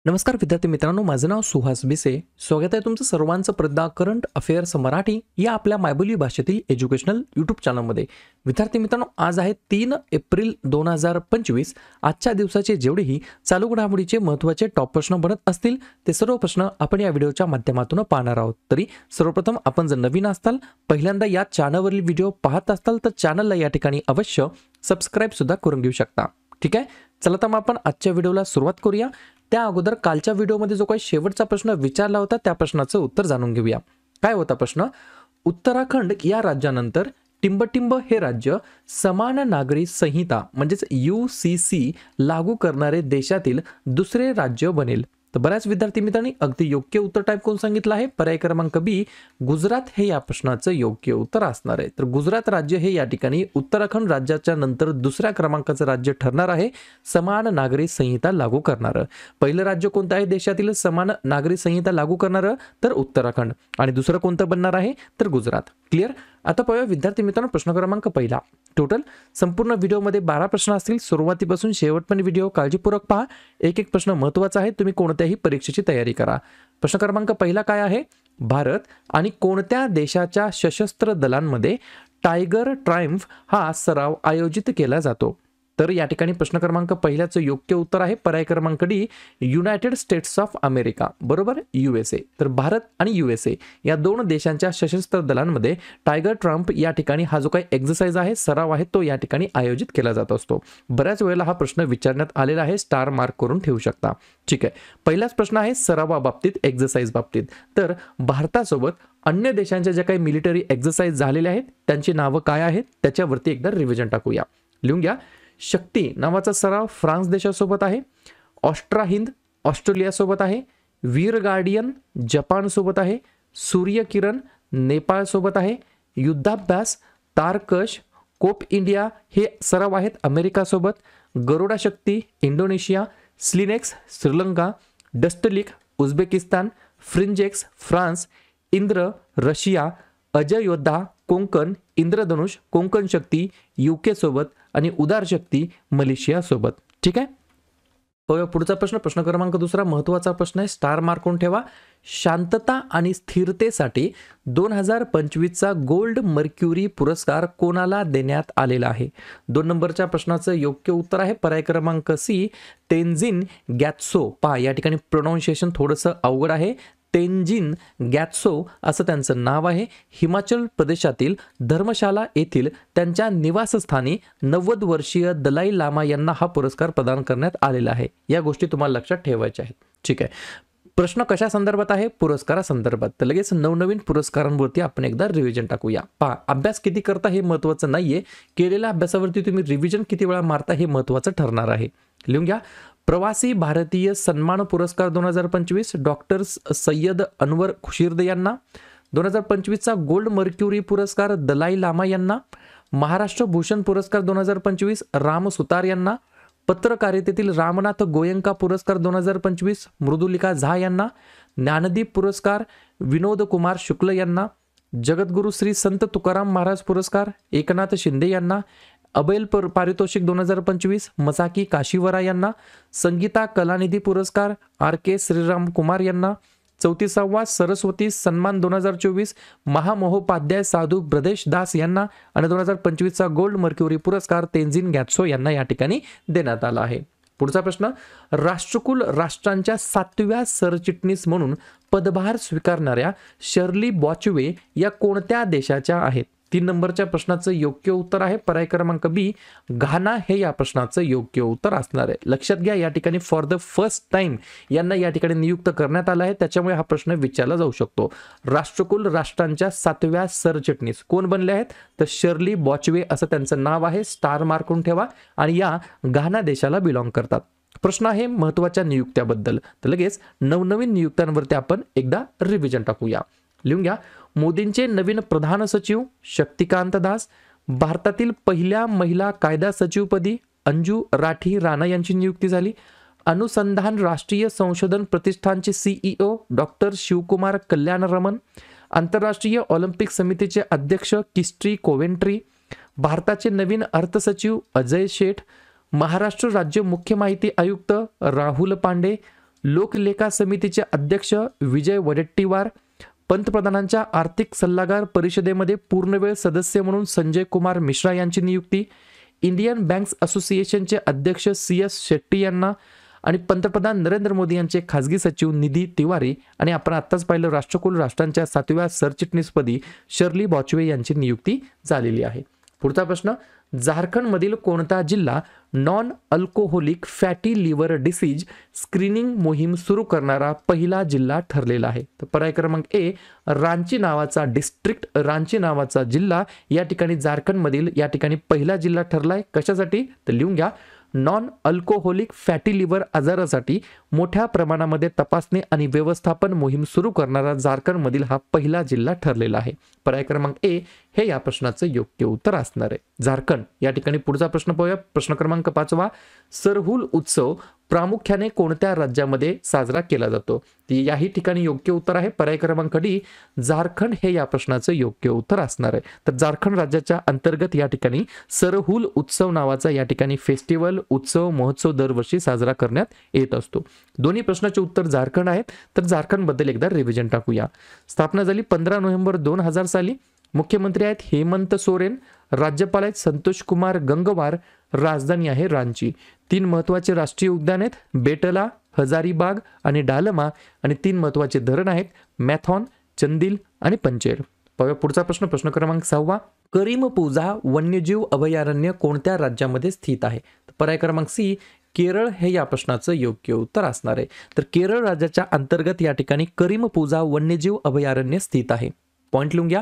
नमस्कार विद्यार्थी मित्रांनो, माझं नाव सुहास बिसे. स्वागत आहे तुमचं सर्वांचं प्रज्ञा करंट अफेअर्स मराठी या आपल्या मायबोली भाषेतील एज्युकेशनल यूट्यूब चॅनलमध्ये. विद्यार्थी मित्रांनो, आज आहे 3 एप्रिल 2025. आजच्या दिवसाचे जेवढेही चालू घडामोडीचे महत्त्वाचे टॉप प्रश्न बनत असतील ते सर्व प्रश्न आपण या व्हिडिओच्या माध्यमातून पाहणार आहोत. तरी सर्वप्रथम आपण जर नवीन असाल, पहिल्यांदा या चॅनलवरील व्हिडिओ पाहत असाल तर चॅनलला या ठिकाणी अवश्य सबस्क्राईब सुद्धा करून घेऊ शकता. ठीक आहे, चला तर मग आपण आजच्या व्हिडिओला सुरुवात करूया. त्या अगोदर कालच्या व्हिडिओमध्ये जो काही शेवटचा प्रश्न विचारला होता त्या प्रश्नाचं उत्तर जाणून घेऊया. काय होता प्रश्न? उत्तराखंड या राज्यानंतर टिंबटिंब हे राज्य समान नागरी संहिता म्हणजेच UCC लागू करणारे देशातील दुसरे राज्य बनेल. तर बऱ्याच विद्यार्थी मित्रांनी अगदी योग्य उत्तर टाईप करून सांगितलं आहे. पर्याय क्रमांक बी, गुजरात हे या प्रश्नाचं योग्य उत्तर असणार आहे. तर गुजरात राज्य हे या ठिकाणी उत्तराखंड राज्याच्या नंतर दुसऱ्या क्रमांकाचं राज्य ठरणार आहे समान नागरी संहिता लागू करणारं. पहिलं राज्य कोणतं आहे देशातील समान नागरी संहिता लागू करणारं? तर उत्तराखंड. आणि दुसरं कोणतं बनणार आहे? तर गुजरात. क्लिअर? आता पाहूया विद्यार्थी मित्रांनो प्रश्न क्रमांक पहिला. टोटल संपूर्ण व्हिडिओमध्ये 12 प्रश्न असतील. सुरुवातीपासून शेवटपर्यंत व्हिडिओ काळजीपूर्वक पहा. एक एक प्रश्न महत्त्वाचा आहे. तुम्ही कोणत्याही परीक्षेची तयारी करा. प्रश्न क्रमांक पहिला काय आहे? भारत आणि कोणत्या देशाच्या सशस्त्र दलांमध्ये टायगर ट्रायम्फ हा सराव आयोजित केला जातो? तर या ठिकाणी प्रश्न क्रमांक पहिल्याचं योग्य उत्तर आहे पर्याय क्रमांक D, United states of America. बरोबर, USA. तर भारत आणि USA या दोन देशांच्या सशस्त्र दलांमध्ये टायगर ट्रम्प या ठिकाणी हा जो काही एक्झरसाइज आहे, सराव आहे, तो या ठिकाणी आयोजित केला जात असतो. बऱ्याच वेळेला हा प्रश्न विचारण्यात आलेला आहे. स्टार मार्क करून ठेवू शकता. ठीक आहे, पहिलाच प्रश्न आहे सरावाबाबतीत, एक्झरसाइज बाबतीत. तर भारतासोबत अन्य देशांच्या ज्या काही मिलिटरी एक्झरसाइज झालेल्या आहेत त्यांची नावं काय आहेत त्याच्यावरती एकदा रिव्हिजन टाकूया. लिहून घ्या. शक्ती नावाचा सराव फ्रान्स देशासोबत आहे. ऑस्ट्रा हिंद ऑस्ट्रेलिया सोबत आहे. वीर गार्डियन जपान सोबत आहे. सूर्यकिरण नेपाळ सोबत आहे. युद्धाभ्यास तारकश कोप इंडिया हे सराव आहेत अमेरिका सोबत. Garuda Shakti Indonesia. SLINEX Sri Lanka. Dustlik Uzbekistan. FRINJEX France. Indra Russia. Ajay Yoddha Konkan इंद्रधनुष कोंकण शक्ती UK सोबत आणि उदार शक्ती मलेशिया सोबत. ठीक आहे, पुढचा प्रश्न, प्रश्न क्रमांक दुसरा, महत्त्वाचा प्रश्न आहे. स्टार मार्क करून ठेवा. शांतता आणि स्थिरतेसाठी 2025चा गोल्ड मर्क्युरी पुरस्कार कोणाला देण्यात आलेला आहे? 2 नंबरच्या प्रश्नाचं योग्य उत्तर आहे पर्याय क्रमांक सी, तेनजिन गॅत्सो. पहा या ठिकाणी प्रोनाऊन्सिएशन थोडंसं अवघड आहे. तेनजिन गॅत्सो असं त्यांचं नाव आहे. हिमाचल प्रदेशातील धर्मशाला येथील त्यांच्या निवासस्थानी 90 वर्षीय दलाई लामा यांना हा पुरस्कार प्रदान करण्यात आलेला आहे. या गोष्टी तुम्हाला लक्षात ठेवायच्या आहेत. ठीक आहे, प्रश्न कशा संदर्भात आहे? पुरस्कारासंदर्भात. तर लगेच नवनवीन पुरस्कारांवरती आपण एकदा रिव्हिजन टाकूया. पहा, अभ्यास किती करता हे महत्त्वाचं नाहीये, केलेल्या अभ्यासावरती तुम्ही रिव्हिजन किती वेळा मारता हे महत्त्वाचं ठरणार आहे. लिहून घ्या. प्रवासी भारतीय सन्मान पुरस्कार 2025 डॉक्टर सय्यद अनवर खुर्शीद यांना. 2025चा गोल्ड मर्क्युरी पुरस्कार दलाई लामा यांना. महाराष्ट्र भूषण पुरस्कार 2025 राम सुतार यांना. पत्रकारितेतील रामनाथ गोयंका पुरस्कार 2025 मृदुलिका झा यांना. ज्ञानदीप पुरस्कार विनोद कुमार शुक्ल यांना. जगद्गुरु श्री संत तुकाराम महाराज पुरस्कार एकनाथ शिंदे यांना. अबेल पारितोषिक 2025 मसाकी काशीवरा यांना. संगीता कलानिधी पुरस्कार RK श्रीराम कुमार यांना. 34वा सरस्वती सन्मान 2024 महामहोपाध्याय साधू ब्रदेश दास यांना. आणि 2025चा गोल्ड मर्क्युरी पुरस्कार तेनजिन गॅत्सो यांना या ठिकाणी देण्यात आला आहे. पुढचा प्रश्न, राष्ट्रकुल राष्ट्रांच्या 7व्या सरचिटणीस म्हणून पदभार स्वीकारणाऱ्या शर्ली बॉचवे या कोणत्या देशाच्या आहेत? 3 नंबरच्या प्रश्नाचं योग्य उत्तर आहे पर्याय क्रमांक बी, घाना हे या प्रश्नाचं योग्य उत्तर असणार आहे. लक्षात घ्या, या ठिकाणी फॉर द फर्स्ट टाइम यांना या ठिकाणी नियुक्त करण्यात आलं आहे, त्याच्यामुळे हा प्रश्न विचारला जाऊ शकतो. राष्ट्रकुल राष्ट्रांच्या 7व्या सरचिटणीस कोण बनले आहेत? तर शर्ली बॉचवे असं त्यांचं नाव आहे. स्टार मार्क करून ठेवा. आणि या घाना देशाला बिलॉंग करतात. प्रश्न आहे महत्त्वाच्या नियुक्त्याबद्दल. तर लगेच नवनवीन नियुक्त्यांवरती आपण एकदा रिव्हिजन टाकूया. लिहून घ्या. मोदींचे नवीन प्रधान सचिव शक्तिकांत दास. भारतातील पहिल्या महिला कायदा सचिवपदी अंजू राठी राणा यांची नियुक्ती झाली. अनुसंधान राष्ट्रीय संशोधन प्रतिष्ठानचे CEO डॉक्टर शिवकुमार कल्याणरमन. आंतरराष्ट्रीय ऑलिम्पिक समितीचे अध्यक्ष किस्ट्री कोवेंट्री. भारताचे नवीन अर्थसचिव अजय शेठ. महाराष्ट्र राज्य मुख्य माहिती आयुक्त राहुल पांडे. लोकलेखा समितीचे अध्यक्ष विजय वडेट्टीवार, पंतप्रधानांच्या आर्थिक सल्लागार परिषदेमध्ये पूर्णवेळ सदस्य म्हणून संजय कुमार मिश्रा यांची नियुक्ती, इंडियन बँक्स असोसिएशनचे अध्यक्ष CS शेट्टी यांना आणि पंतप्रधान नरेंद्र मोदी यांचे खासगी सचिव निधी तिवारी आणि आपण आत्ताच पाहिलं राष्ट्रकुल राष्ट्रांच्या 7व्या सरचिटणीसपदी शर्ली बॉचवे यांची नियुक्ती झालेली आहे. पुढचा प्रश्न, झारखंडमधील कोणता जिल्हा non alcoholic fatty liver disease screening मोहीम सुरू करणारा पहिला जिल्हा ठरलेला आहे? तर पर्याय क्रमांक ए रांची नावाचा डिस्ट्रिक्ट, रांची नावाचा जिल्हा या ठिकाणी झारखंडमधील या ठिकाणी पहिला जिल्हा ठरलाय. कशासाठी? तर लिहून घ्या, नॉन अल्कोहोलिक फॅटी लिव्हर आजारासाठी मोठ्या प्रमाणामध्ये तपासणी आणि व्यवस्थापन मोहीम सुरू करणारा झारखंडमधील हा पहिला जिल्हा ठरलेला आहे. पर्याय क्रमांक ए हे या प्रश्नाचं योग्य उत्तर असणार आहे, झारखंड. या ठिकाणी पुढचा प्रश्न पाहूया. प्रश्न क्रमांक 5, सरहुल उत्सव प्रामुख्याने कोणत्या राज्यामध्ये साजरा केला जातो? याही ठिकाणी योग्य उत्तर आहे पर्याय क्रमांक डी, झारखंड हे या प्रश्नाचं योग्य उत्तर असणार आहे. तर झारखंड राज्याच्या अंतर्गत या ठिकाणी सरहुल उत्सव नावाचा या ठिकाणी फेस्टिवल, उत्सव, महोत्सव दरवर्षी साजरा करण्यात येत असतो. दोन्ही प्रश्नाचे उत्तर झारखंड आहेत. तर झारखंड बद्दल एकदा रिव्हिजन टाकूया. स्थापना झाली 15 नोव्हेंबर 2000 साली. मुख्यमंत्री आहेत हेमंत सोरेन, राज्यपाल आहेत संतोष कुमार गंगवार, राजधानी आहे रांची. 3 महत्त्वाचे राष्ट्रीय उद्यान आहेत, बेटला, हजारीबाग आणि डालमा, आणि 3 महत्त्वाचे धरण आहेत, मॅथॉन, चंदिल आणि पंचेर. पुढचा प्रश्न, प्रश्न क्रमांक 6, करीमपूजा वन्यजीव अभयारण्य कोणत्या राज्यामध्ये स्थित आहे? पर्याय क्रमांक सी, केरळ हे या प्रश्नाचं योग्य उत्तर असणार आहे. तर केरळ राज्याच्या अंतर्गत या ठिकाणी करीमपूजा वन्यजीव अभयारण्य स्थित आहे. पॉइंट लिहून घ्या.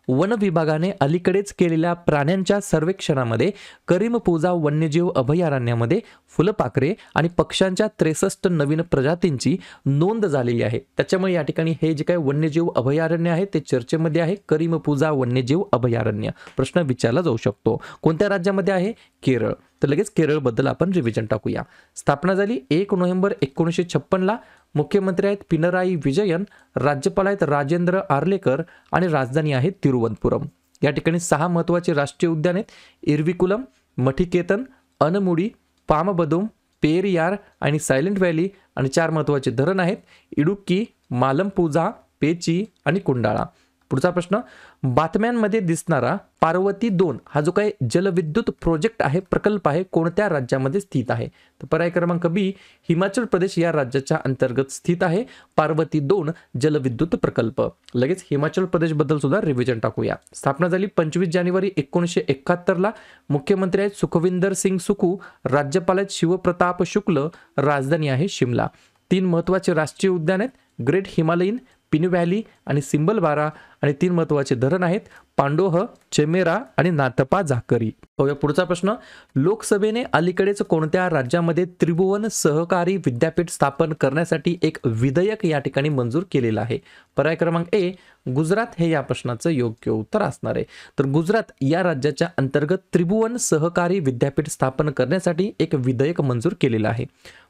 वन विभागाने अलीकडेच केलेल्या प्राण्यांच्या सर्वेक्षणामध्ये करीमपूजा वन्यजीव अभयारण्यामध्ये फुलपाखरे आणि पक्ष्यांच्या 63 नवीन प्रजातींची नोंद झालेली आहे. त्याच्यामुळे या ठिकाणी हे जे काही वन्यजीव अभयारण्य आहे ते चर्चेमध्ये आहे, करीमपूजा वन्यजीव अभयारण्य. प्रश्न विचारला जाऊ शकतो. कोणत्या राज्यामध्ये आहे? केरळ. तर लगेच केरळ बद्दल आपण रिव्हिजन टाकूया. स्थापना झाली 1 नोव्हेंबर 1956ला. मुख्यमंत्री आहेत पिनराई विजयन, राज्यपाल आहेत राजेंद्र आर्लेकर आणि राजधानी आहे तिरुवनंतपुरम. या ठिकाणी 6 महत्त्वाचे राष्ट्रीय उद्यान आहेत, इरविकुलम, मठिकेतन, अनमुडी, पामबदुम, पेरियार आणि सायलेंट व्हॅली, आणि 4 महत्त्वाचे धरण आहेत, इडुक्की, मालमपुझा, पेची आणि कुंडाळा. पुढचा प्रश्न, बातम्यांमध्ये दिसणारा पार्वती 2 हा जो काही जलविद्युत प्रोजेक्ट आहे, प्रकल्प आहे, कोणत्या राज्यामध्ये स्थित आहे? तर पर्याय क्रमांक बी, हिमाचल प्रदेश या राज्याच्या अंतर्गत स्थित आहे पार्वती 2 जलविद्युत प्रकल्प. लगेच हिमाचल प्रदेश बद्दल सुद्धा रिव्हिजन टाकूया. स्थापना झाली 25 जानेवारी 1971ला. मुख्यमंत्री आहेत सुखविंदर सिंग सुखू, राज्यपाल आहेत शिवप्रताप शुक्ल, राजधानी आहे शिमला. 3 महत्त्वाचे राष्ट्रीय उद्यान आहेत, ग्रेट हिमालयन, पिन व्हॅली आणि सिंबलबारा, आणि 3 महत्त्वाचे धरण आहेत, पांडोह, चेमेरा आणि नाथपा झाकरी. पुढचा प्रश्न, लोकसभेने अलीकडेच कोणत्या राज्यामध्ये त्रिभुवन सहकारी विद्यापीठ स्थापन करण्यासाठी एक विधेयक या ठिकाणी मंजूर केलेलं आहे? पर्याय क्रमांक ए, गुजरात हे या प्रश्नाचं योग्य उत्तर असणार आहे. तर गुजरात या राज्याच्या अंतर्गत त्रिभुवन सहकारी विद्यापीठ स्थापन करण्यासाठी एक विधेयक मंजूर केलेलं आहे.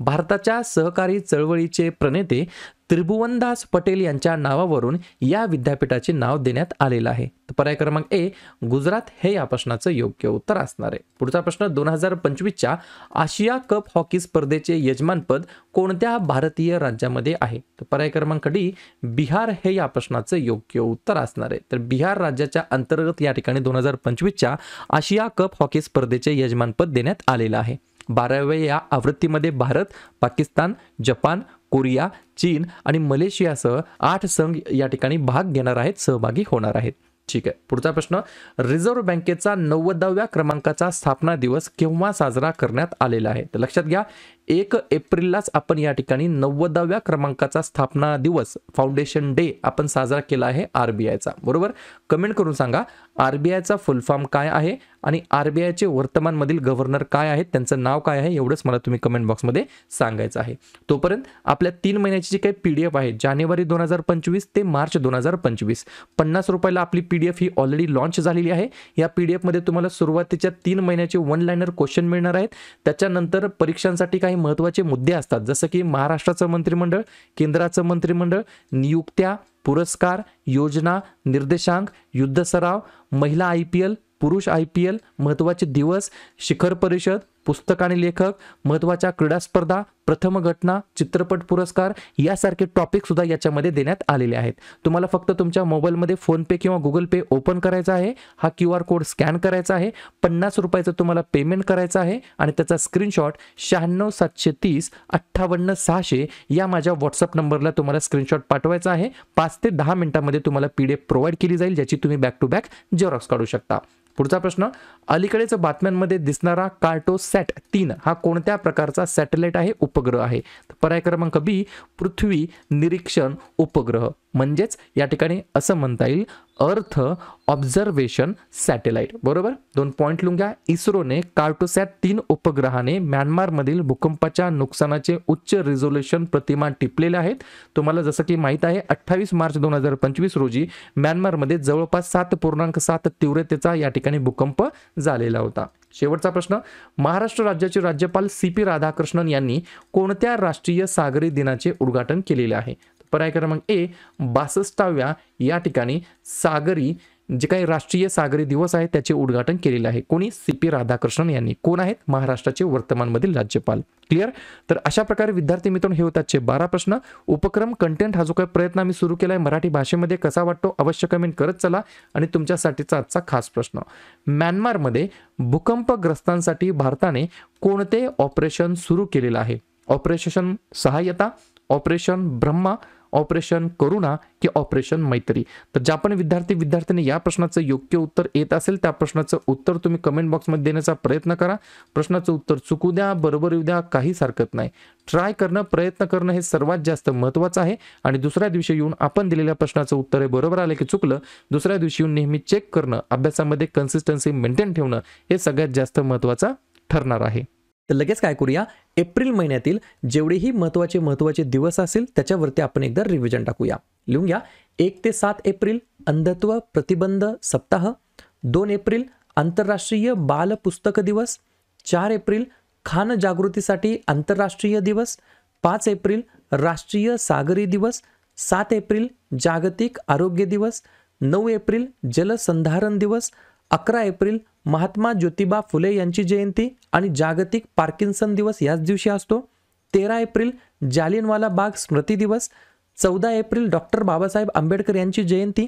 भारताच्या सहकारी चळवळीचे प्रणेते त्रिभुवनदास पटेल यांच्या नावावरून या विद्यापीठाचे नाव देण्यात आलेलं आहे. तर पर्याय क्रमांक ए, गुजरात हे या प्रश्नाचं योग्य उत्तर असणार आहे. पुढचा प्रश्न, 2025च्या आशिया कप हॉकी स्पर्धेचे यजमानपद कोणत्या भारतीय राज्यामध्ये आहे? तर पर्याय क्रमांक डी, बिहार हे या प्रश्नाचं योग्य उत्तर असणार आहे. तर बिहार राज्याच्या अंतर्गत या ठिकाणी 2025च्या आशिया कप हॉकी स्पर्धेचे यजमानपद देण्यात आलेलं आहे. 12व्या या आवृत्तीमध्ये भारत, पाकिस्तान, जपान, कोरिया, चीन आणि मलेशियासह 8 संघ या ठिकाणी भाग घेणार आहेत, सहभागी होणार आहेत. ठीक आहे. पुढचा प्रश्न, रिझर्व्ह बँकेचा 90व्या क्रमांकाचा स्थापना दिवस केव्हा साजरा करण्यात आलेला आहे? तर लक्षात घ्या, 1 एप्रिललाच आपण या ठिकाणी 90व्या क्रमांकाचा स्थापना दिवस, फाउंडेशन डे आपण साजरा केला आहे आरबीआयचा. बरोबर? कमेंट करून सांगा आरबीआयचा फुल फॉर्म काय आहे आणि आरबीआयचे वर्तमानमधील गव्हर्नर काय आहेत, त्यांचं नाव काय आहे, एवढंच मला तुम्ही कमेंट बॉक्समध्ये सांगायचं आहे. तोपर्यंत आपल्या 3 महिन्याची जी काही PDF आहे, जानेवारी 2025 ते मार्च 2025, 50 रुपयाला आपली PDF ही ऑलरेडी लॉन्च झालेली आहे. या PDF मध्ये तुम्हाला सुरुवातीच्या 3 महिन्याचे 1 लाइनर क्वेश्चन मिळणार आहेत. त्याच्यानंतर परीक्षांसाठी काही महत्त्वाचे मुद्दे असतात, जसं की महाराष्ट्राचं मंत्रिमंडळ, केंद्राचं मंत्रिमंडळ, नियुक्त्या, पुरस्कार, योजना, निर्देशांक, युद्ध सराव, महिला IPL, पुरुष IPL, महत्त्वाचे दिवस, शिखर परिषद, पुस्तक आणि लेखक, महत्त्वाच्या क्रीडा स्पर्धा, प्रथम घटना, चित्रपट पुरस्कार यासारखे टॉपिक सुद्धा याच्यामध्ये देण्यात आलेले आहेत. तुम्हाला फक्त तुमच्या मोबाईलमध्ये फोनपे किंवा गुगल पे ओपन करायचा आहे, हा QR कोड स्कॅन करायचा आहे, 50 रुपयाचं तुम्हाला पेमेंट करायचं आहे आणि त्याचा स्क्रीनशॉट 96 730 58 600 या माझ्या व्हॉट्सअप नंबरला तुम्हाला स्क्रीनशॉट पाठवायचा आहे. 5 ते 10 मिनिटांमध्ये तुम्हाला PDF प्रोव्हाइड केली जाईल, ज्याची तुम्ही बॅक टू बॅक झेरॉक्स काढू शकता. पुढचा प्रश्न, अलीकडेच बातम्यांमध्ये दिसणारा कार्टोसॅट 3 हा कोणत्या प्रकारचा सॅटेलाइट आहे, उपग्रह आहे? पर्याय क्रमांक बी, पृथ्वी निरीक्षण उपग्रह. म्हणजेच या ठिकाणी असं म्हणता येईल अर्थ ऑब्झर्वेशन सॅटेलाइट. बरोबर, 2 पॉईंट लिहून घ्या. इस्रोने कार्टोसॅट 3 उपग्रहाने म्यानमारमधील भूकंपाच्या नुकसानाचे उच्च रिझोल्युशन प्रतिमा टिपलेले आहेत. तुम्हाला जसं की माहीत आहे 28 मार्च 2025 रोजी म्यानमारमध्ये जवळपास 7.7 तीव्रतेचा या ठिकाणी भूकंप झालेला होता. शेवटचा प्रश्न, महाराष्ट्र राज्याचे राज्यपाल CP राधाकृष्णन यांनी कोणत्या राष्ट्रीय सागरी दिनाचे उद्घाटन केलेले आहे? पर्याय क्रमांक ए, 62व्या या ठिकाणी सागरी जे काही राष्ट्रीय सागरी दिवस आहे त्याचे उद्घाटन केलेले आहे. कोणी? CP राधाकृष्णन यांनी. कोण आहेत? महाराष्ट्राचे वर्तमानमधील राज्यपाल. क्लिअर? तर अशा प्रकारे विद्यार्थी मित्रांनो हे होतात 12 प्रश्न. उपक्रम कंटेंट हा जो काही प्रयत्न आम्ही सुरू केला आहे मराठी भाषेमध्ये कसा वाटतो अवश्य कमेंट करत चला. आणि तुमच्यासाठीचा आजचा खास प्रश्न, म्यानमारमध्ये भूकंपग्रस्तांसाठी भारताने कोणते ऑपरेशन सुरू केलेलं आहे? ऑपरेशन सहाय्यता, ऑपरेशन ब्रह्मा, ऑपरेशन करुणा की ऑपरेशन मैत्री? तर ज्या पण विद्यार्थ्यांनी या प्रश्नाचं योग्य उत्तर येत असेल त्या प्रश्नाचं उत्तर तुम्ही कमेंट बॉक्समध्ये देण्याचा प्रयत्न करा. प्रश्नाचं उत्तर चुकू द्या, बरोबर येऊ द्या, काहीच हरकत नाही. ट्राय करणं, प्रयत्न करणं हे सर्वात जास्त महत्त्वाचं आहे. आणि दुसऱ्या दिवशी येऊन आपण दिलेल्या प्रश्नाचं उत्तर हे बरोबर आलं की चुकलं, दुसऱ्या दिवशी येऊन नेहमी चेक करणं, अभ्यासामध्ये कन्सिस्टन्सी मेंटेन ठेवणं हे सगळ्यात जास्त महत्त्वाचं ठरणार आहे. तर लगेच काय करूया, एप्रिल महिन्यातील जेवढेही महत्त्वाचे दिवस असेल त्याच्यावरती आपण एकदा रिव्हिजन टाकूया. लिहून घ्या. 1 ते 7 एप्रिल अंधत्व प्रतिबंध सप्ताह, 2 एप्रिल आंतरराष्ट्रीय बाल पुस्तक दिवस, 4 एप्रिल खान जागृतीसाठी आंतरराष्ट्रीय दिवस, 5 एप्रिल राष्ट्रीय सागरी दिवस, 7 एप्रिल जागतिक आरोग्य दिवस, 9 एप्रिल जलसंधारण दिवस, 11 एप्रिल महात्मा ज्योतिबा फुले यांची जयंती आणि जागतिक पार्किन्सन दिवस याच दिवशी असतो, 13 एप्रिल जालियनवाला बाग स्मृती दिवस, 14 एप्रिल डॉक्टर बाबासाहेब आंबेडकर यांची जयंती,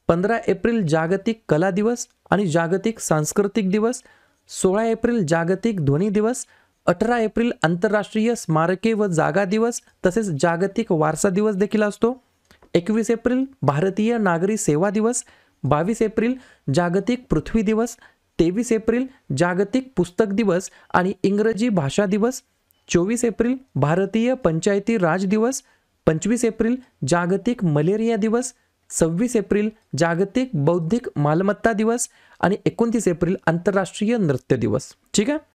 15 एप्रिल जागतिक कला दिवस आणि जागतिक सांस्कृतिक दिवस, 16 एप्रिल जागतिक ध्वनी दिवस, 18 एप्रिल आंतरराष्ट्रीय स्मारके व जागा दिवस तसेच जागतिक वारसा दिवस देखील असतो, 21 एप्रिल भारतीय नागरी सेवा दिवस, 22 एप्रिल जागतिक पृथ्वी दिवस, 23 एप्रिल जागतिक पुस्तक दिवस आणि इंग्रजी भाषा दिवस, 24 एप्रिल भारतीय पंचायती राज दिवस, 25 एप्रिल जागतिक मलेरिया दिवस, 26 एप्रिल जागतिक बौद्धिक मालमत्ता दिवस आणि 29 एप्रिल आंतरराष्ट्रीय नृत्य दिवस. ठीक आहे.